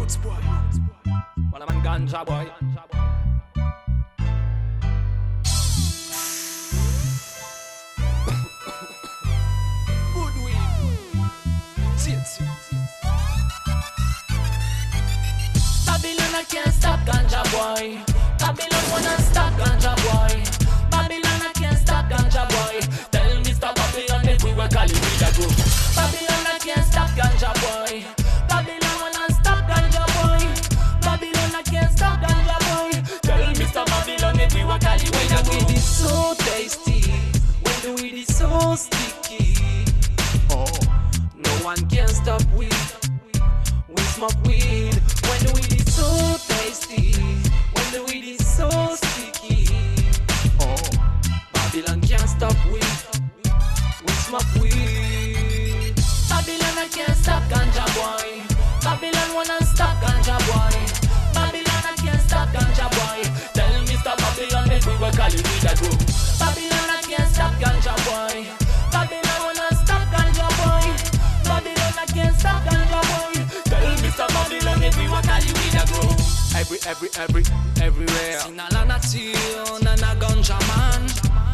Roots boy. One man ganja boy. Good weed. Babylon I can't stop ganja boy. Babylon wanna stop ganja boy. Babylon I can't stop ganja boy. Tell Mr. Babylon if we were calling with a group. Babylon I can't stop ganja boy. Babylon wanna stop ganja boy. Babylon I can't stop ganja boy. Tell Mr. Babylon if we were calling with a group. When the weed is so tasty, when the weed is so sticky, oh, no one can stop weed. We smoke weed when the weed is so tasty, when the weed is so sticky. Oh, Babylon can't stop weed. We smoke weed. Babylon I can't stop ganja boy. Babylon wanna stop ganja boy. Babylon I can't stop ganja boy. Tell Mr. Babylon if we were calling with a group. Babylon I can't stop ganja boy. Babylon wanna stop ganja boy. Babylon I can't stop ganja boy. Tell Mr. Babylon if we were calling with a group. Everywhere. Sina la nature, nana ganja man.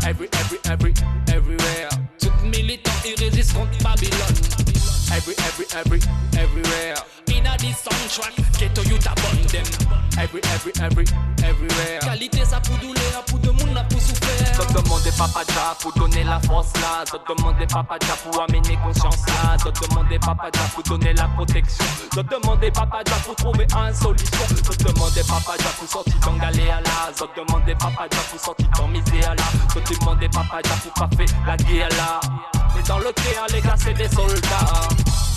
Everywhere. Tout militant irrésiste contre Babylone. Everywhere. Inna the soundtrack, ghetto youth abon them. Everywhere. Qualité ça pour douleur, pour de monde là pour souffrir. D'autres demandent Papa Jah pour donner la force là. D'autres demandent Papa Jah pour amener conscience là. D'autres demandent Papa Jah pour donner la protection. D'autres demandent Papa Jah pour trouver une solution. D'autres demandent Papa Jah pour sortir dans galère là. D'autres demandent Papa Jah pour sortir dans misère là. D'autres demandent Papa Jah pour pas faire la guerre là. Mais dans le terrain les gars c'est des soldats.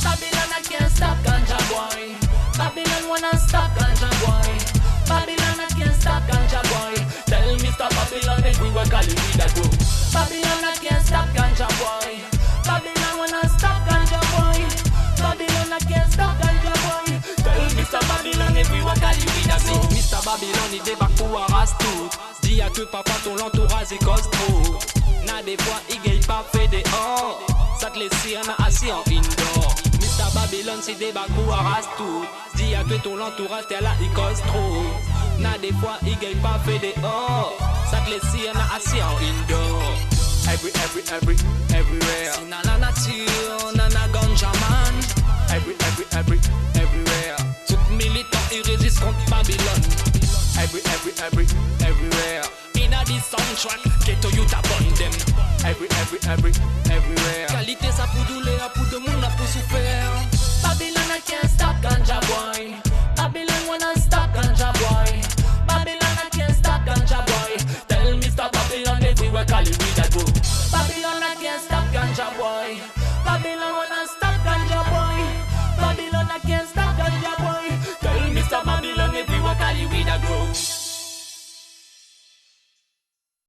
Babylon I can't stop ganja boy. Babylon wanna stop ganja boy. Babylon I can't stop ganja boy. Tell Mr. Babylon if we were calling with a group. Babylon I can't stop ganja boy. Babylon wanna stop ganja boy. Babylon I can't stop ganja boy. Tell Mr. Babylon if we were calling with a group. Mr. Babylon il débarque pour arraser tout. Dis à que papa ton entourage est cause trop. N'a des fois il gagne pas fait des hors. Ça te laisse en assis en indoor. Mr. Babylon c'est débarque pour arraser tout. Dis à que ton entourage t'es là il cause trop. N'a des fois il gagne pas fait des hors. Ça te laisse en assis en indoor. Everywhere. Sina la nature, nana ganja man. Everywhere. Tout militant irrésiste contre Babylone. Everywhere. Inna the soundtrack, ghetto youth abon them. Everywhere. Qualité ça pour douleur, pour de monde